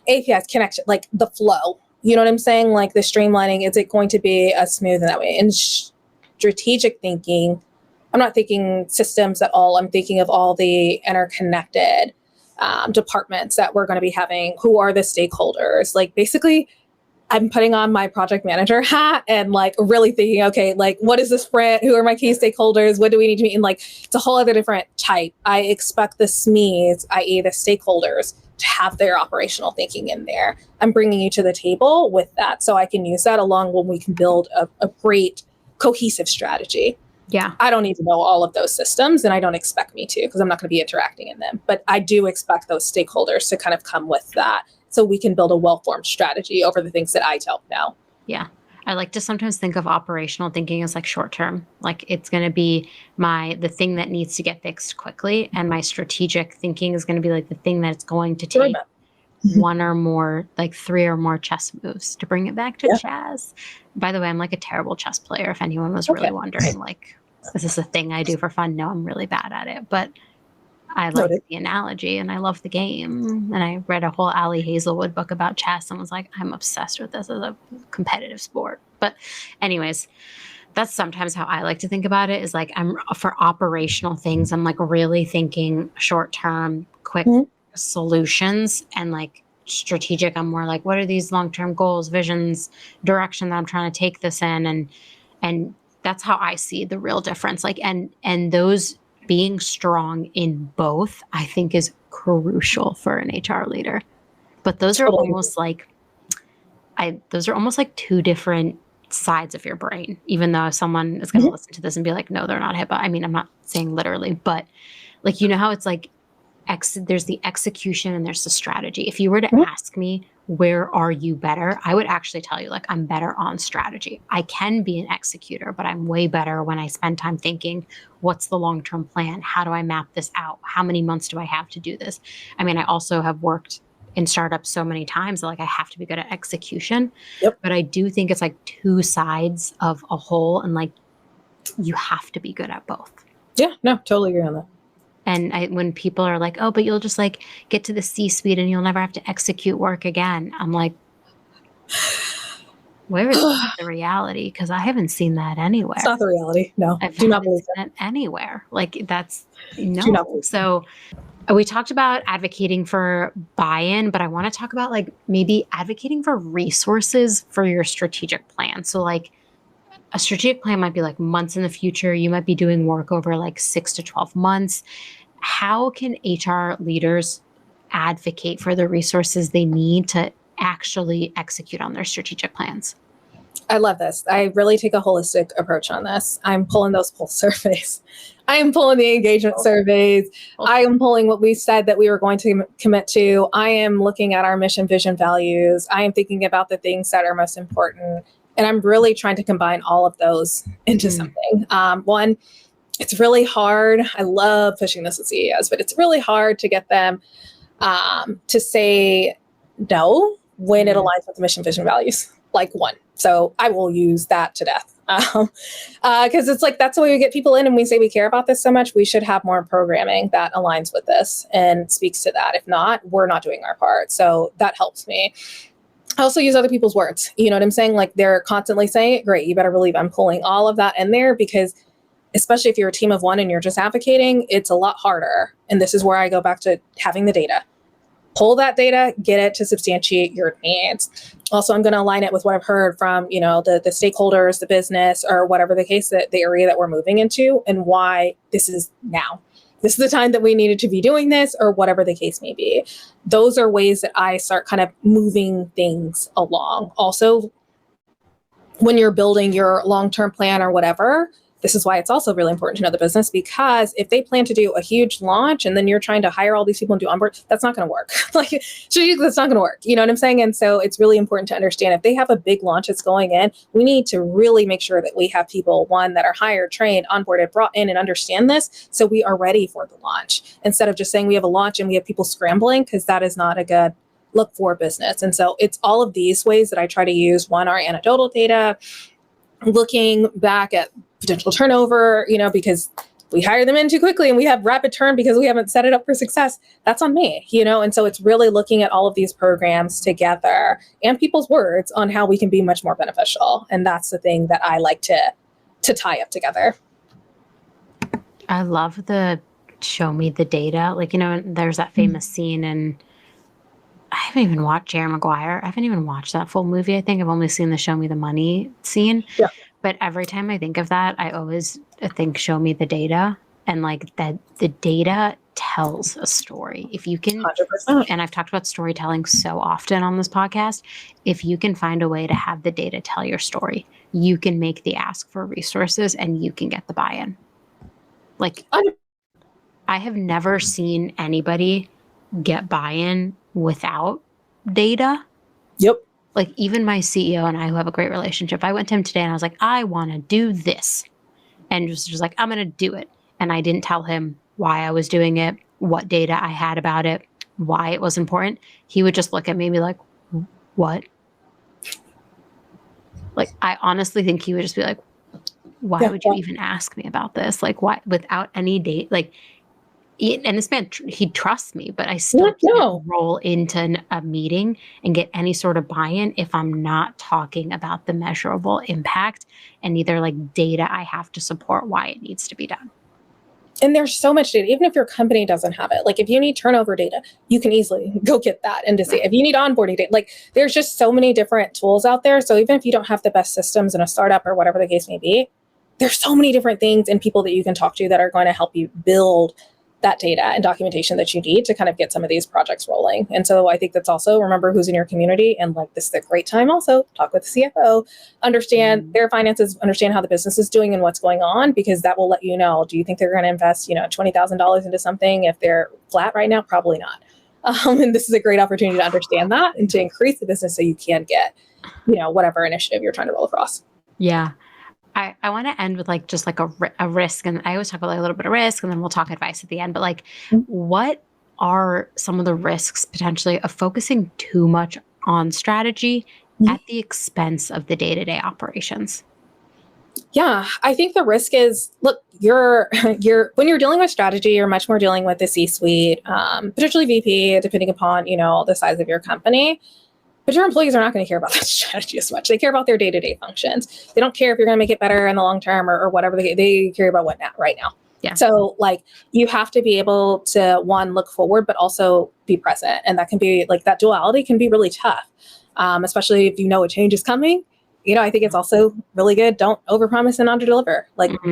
APIs, connection, like the flow. You know what I'm saying? Like the streamlining, is it going to be as smooth in that way? In strategic thinking, I'm not thinking systems at all. I'm thinking of all the interconnected departments that we're going to be having. Who are the stakeholders? Like basically, I'm putting on my project manager hat and like really thinking, okay, like what is the sprint? Who are my key stakeholders? What do we need to meet? And like, it's a whole other different type. I expect the SMEs, i.e. the stakeholders, to have their operational thinking in there. I'm bringing you to the table with that so I can use that along when we can build a great cohesive strategy. Yeah. I don't need to know all of those systems, and I don't expect me to, because I'm not going to be interacting in them. But I do expect those stakeholders to kind of come with that so we can build a well-formed strategy over the things that I don't know. Yeah. I like to sometimes think of operational thinking as like short term, like it's going to be the thing that needs to get fixed quickly. And my strategic thinking is going to be like the thing that's going to take one or more, like 3 or more chess moves to bring it back to chess. By the way, I'm like a terrible chess player. If anyone was really wondering, like, is this a thing I do for fun? No, I'm really bad at it, but I like the analogy and I love the game. And I read a whole Ali Hazelwood book about chess and was like, I'm obsessed with this as a competitive sport. But anyways, that's sometimes how I like to think about it, is like I'm for operational things. I'm like really thinking short term, quick solutions, and like strategic. I'm more like, what are these long-term goals, visions, direction that I'm trying to take this in? And that's how I see the real difference. Like, and those being strong in both, I think, is crucial for an HR leader. But those are almost like two different sides of your brain, even though someone is going to listen to this and be like, no, they're not HIPAA. I mean, I'm not saying literally, but like, you know how it's like, there's the execution and there's the strategy. If you were to ask me, where are you better? I would actually tell you, like, I'm better on strategy. I can be an executor, but I'm way better when I spend time thinking, what's the long-term plan? How do I map this out? How many months do I have to do this? I mean, I also have worked in startups so many times that like I have to be good at execution. But I do think it's like two sides of a whole, and like you have to be good at both. Yeah, no, totally agree on that. And when people are like, oh, but you'll just like get to the C-suite and you'll never have to execute work again. I'm like, where is the reality? Because I haven't seen that anywhere. It's not the reality. No, do not believe it anywhere. Like that's no. So we talked about advocating for buy-in, but I want to talk about like maybe advocating for resources for your strategic plan. So like a strategic plan might be like months in the future. You might be doing work over like 6 to 12 months. How can HR leaders advocate for the resources they need to actually execute on their strategic plans. I love this. I really take a holistic approach on this. I'm pulling those pulse surveys. I am pulling the engagement surveys. I am pulling what we said that we were going to commit to. I am looking at our mission, vision, values. I am thinking about the things that are most important. And I'm really trying to combine all of those into something. One, it's really hard. I love pushing this with CEOs, but it's really hard to get them to say no when it aligns with the mission, vision, values. Like one. So I will use that to death. Because it's like, that's the way we get people in, and we say we care about this so much, we should have more programming that aligns with this and speaks to that. If not, we're not doing our part. So that helps me. I also use other people's words. You know what I'm saying? Like, they're constantly saying it. Great. You better believe I'm pulling all of that in there, because especially if you're a team of one and you're just advocating, it's a lot harder. And this is where I go back to having the data. Pull that data, get it to substantiate your needs. Also, I'm going to align it with what I've heard from, the stakeholders, the business, or whatever the case, that the area that we're moving into, and why this is now. This is the time that we needed to be doing this, or whatever the case may be. Those are ways that I start kind of moving things along. Also, when you're building your long-term plan or whatever, this is why it's also really important to know the business, because if they plan to do a huge launch and then you're trying to hire all these people and do onboard, that's not going to work. That's not going to work. You know what I'm saying? And so it's really important to understand, if they have a big launch that's going in, we need to really make sure that we have people, one, that are hired, trained, onboarded, brought in, and understand this, so we are ready for the launch, instead of just saying we have a launch and we have people scrambling, because that is not a good look for business. And so it's all of these ways that I try to use, one, our anecdotal data, looking back at potential turnover, because we hire them in too quickly and we have rapid turn because we haven't set it up for success. That's on me, and so it's really looking at all of these programs together and people's words on how we can be much more beneficial. And that's the thing that I like to tie up together. I love the show me the data. There's that famous scene, and I haven't even watched Jerry Maguire. I haven't even watched that full movie. I think I've only seen the show me the money scene. Yeah. But every time I think of that, I always think show me the data, and that the data tells a story. If you can, 100%. And I've talked about storytelling so often on this podcast, if you can find a way to have the data tell your story, you can make the ask for resources and you can get the buy-in. I have never seen anybody get buy-in without data. Yep. Even my CEO and I, who have a great relationship, I went to him today and I was like, I want to do this. And just like, I'm going to do it. And I didn't tell him why I was doing it, what data I had about it, why it was important. He would just look at me and be like, what? I honestly think he would just be like, why would you even ask me about this? Why, without any date? And this man, he trusts me, but I still can't roll into a meeting and get any sort of buy-in if I'm not talking about the measurable impact and either data I have to support why it needs to be done. And there's so much data, even if your company doesn't have it. If you need turnover data, you can easily go get that and to see. If you need onboarding data, there's just so many different tools out there. So even if you don't have the best systems in a startup or whatever the case may be, there's so many different things and people that you can talk to that are going to help you build that data and documentation that you need to kind of get some of these projects rolling. And so I think that's also, remember who's in your community, and this is a great time also, talk with the CFO, understand their finances, understand how the business is doing and what's going on, because that will let you know, do you think they're going to invest, $20,000 into something if they're flat right now? Probably not. And this is a great opportunity to understand that and to increase the business so you can get, whatever initiative you're trying to roll across. Yeah. I want to end with just a risk. And I always talk about a little bit of risk, and then we'll talk advice at the end. But what are some of the risks potentially of focusing too much on strategy at the expense of the day-to-day operations? Yeah, I think the risk is, look, you're when you're dealing with strategy, you're much more dealing with the C-suite, potentially VP, depending upon, the size of your company. But your employees are not going to care about that strategy as much. They care about their day-to-day functions. They don't care if you're going to make it better in the long term or whatever. They care about what now, right now. Yeah. So you have to be able to, one, look forward, but also be present. And that can be that duality can be really tough, especially if a change is coming. I think it's also really good. Don't overpromise and underdeliver.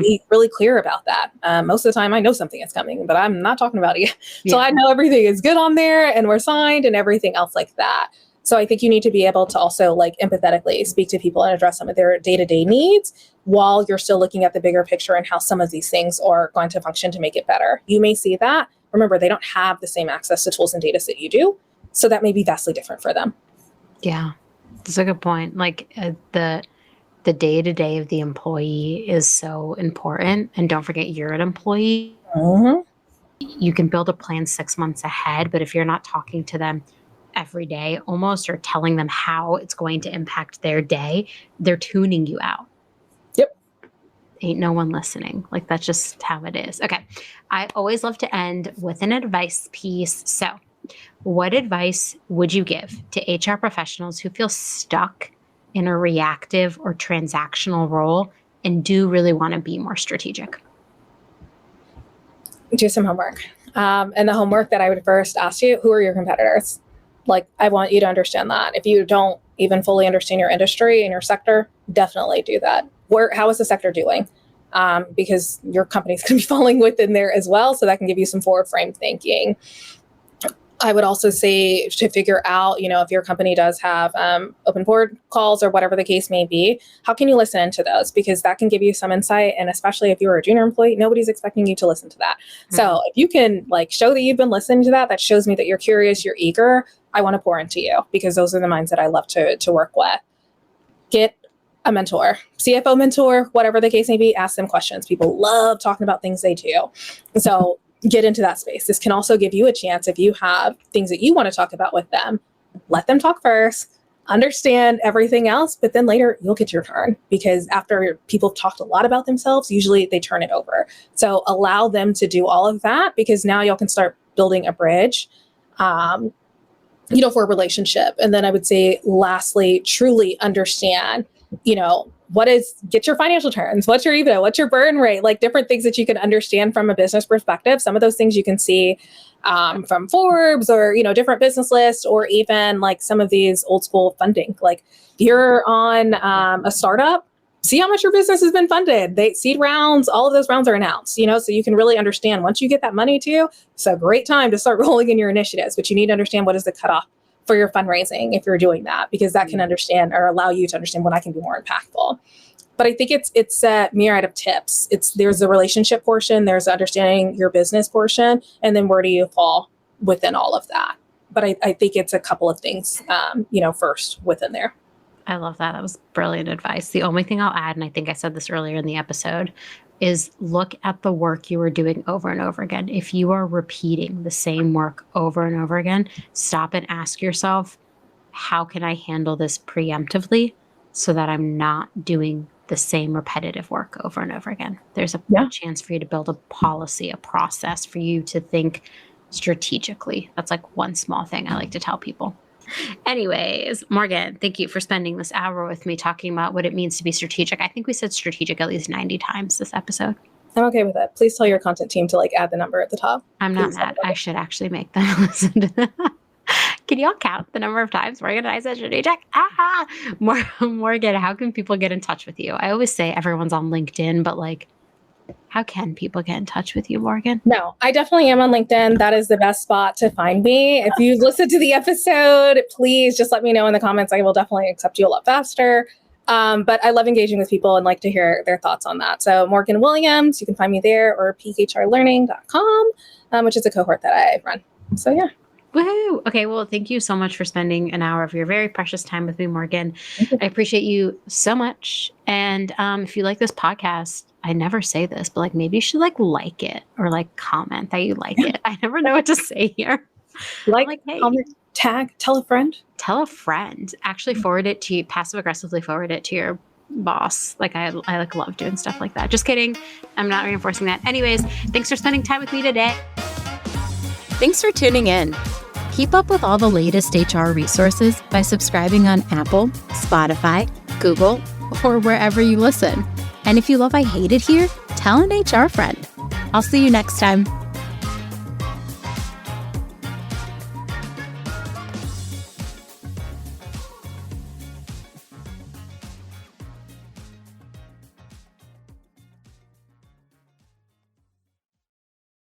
Be really clear about that. Most of the time I know something is coming, but I'm not talking about it yet. So I know everything is good on there and we're signed and everything else like that. So I think you need to be able to also like empathetically speak to people and address some of their day-to-day needs while you're still looking at the bigger picture and how some of these things are going to function to make it better. You may see that. Remember, they don't have the same access to tools and data that you do. So that may be vastly different for them. Yeah, that's a good point. Like the day-to-day of the employee is so important. And don't forget, you're an employee. Mm-hmm. You can build a plan 6 months ahead, but if you're not talking to them every day almost or telling them how it's going to impact their day, they're tuning you out. Yep. Ain't no one listening. Like, that's just how it is. Okay. I always love to end with an advice piece. So what advice would you give to HR professionals who feel stuck in a reactive or transactional role and do really want to be more strategic? Do some homework. And the homework that I would first ask you, who are your competitors? Like, I want you to understand that. If you don't even fully understand your industry and your sector, definitely do that. How is the sector doing? Because your company's going to be falling within there as well. So that can give you some forward frame thinking. I would also say to figure out, if your company does have open board calls or whatever the case may be, how can you listen into those? Because that can give you some insight. And especially if you're a junior employee, nobody's expecting you to listen to that. Mm-hmm. So if you can show that you've been listening to that shows me that you're curious, you're eager. I want to pour into you because those are the minds that I love to work with. Get a mentor, CFO mentor, whatever the case may be, ask them questions. People love talking about things they do. So get into that space. This can also give you a chance if you have things that you want to talk about with them, let them talk first, understand everything else, but then later you'll get your turn because after people have talked a lot about themselves, usually they turn it over. So allow them to do all of that because now y'all can start building a bridge, for a relationship. And then I would say, lastly, truly understand, get your financial terms, what's your EBITDA, what's your burn rate, like different things that you can understand from a business perspective. Some of those things you can see from Forbes or, different business lists, or even like some of these old school funding. Like you're on a startup, see how much your business has been funded. Seed rounds, all of those rounds are announced, so you can really understand once you get that money to you, it's a great time to start rolling in your initiatives, but you need to understand what is the cutoff for your fundraising if you're doing that, because that can understand or allow you to understand when I can be more impactful. But I think it's a myriad of tips. There's the relationship portion, there's understanding your business portion, and then where do you fall within all of that? But I think it's a couple of things, first within there. I love that. That was brilliant advice. The only thing I'll add, and I think I said this earlier in the episode, is look at the work you are doing over and over again. If you are repeating the same work over and over again, stop and ask yourself, how can I handle this preemptively so that I'm not doing the same repetitive work over and over again? There's a chance for you to build a policy, a process for you to think strategically. That's like one small thing I like to tell people. Anyways, Morgan, thank you for spending this hour with me talking about what it means to be strategic. I think we said strategic at least 90 times this episode. I'm okay with it. Please tell your content team to add the number at the top. I'm not mad. I should actually make them listen to that. Can y'all count the number of times Morgan and I said strategic? Morgan, how can people get in touch with you? I always say everyone's on LinkedIn, but how can people get in touch with you, Morgan? No, I definitely am on LinkedIn. That is the best spot to find me. If you've listened to the episode, please just let me know in the comments. I will definitely accept you a lot faster. But I love engaging with people and like to hear their thoughts on that. So Morgan Williams, you can find me there, or peakhrlearning.com, which is a cohort that I run. So yeah. Woohoo! Okay, well, thank you so much for spending an hour of your very precious time with me, Morgan. I appreciate you so much. And if you like this podcast, I never say this, but maybe you should like it or comment that you like it. I never know what to say here. Hey, comment, tag, tell a friend. Tell a friend. Actually forward it to you, passive aggressively forward it to your boss. I love doing stuff like that. Just kidding. I'm not reinforcing that. Anyways, thanks for spending time with me today. Thanks for tuning in. Keep up with all the latest HR resources by subscribing on Apple, Spotify, Google, or wherever you listen. And if you love I Hate It Here, tell an HR friend. I'll see you next time.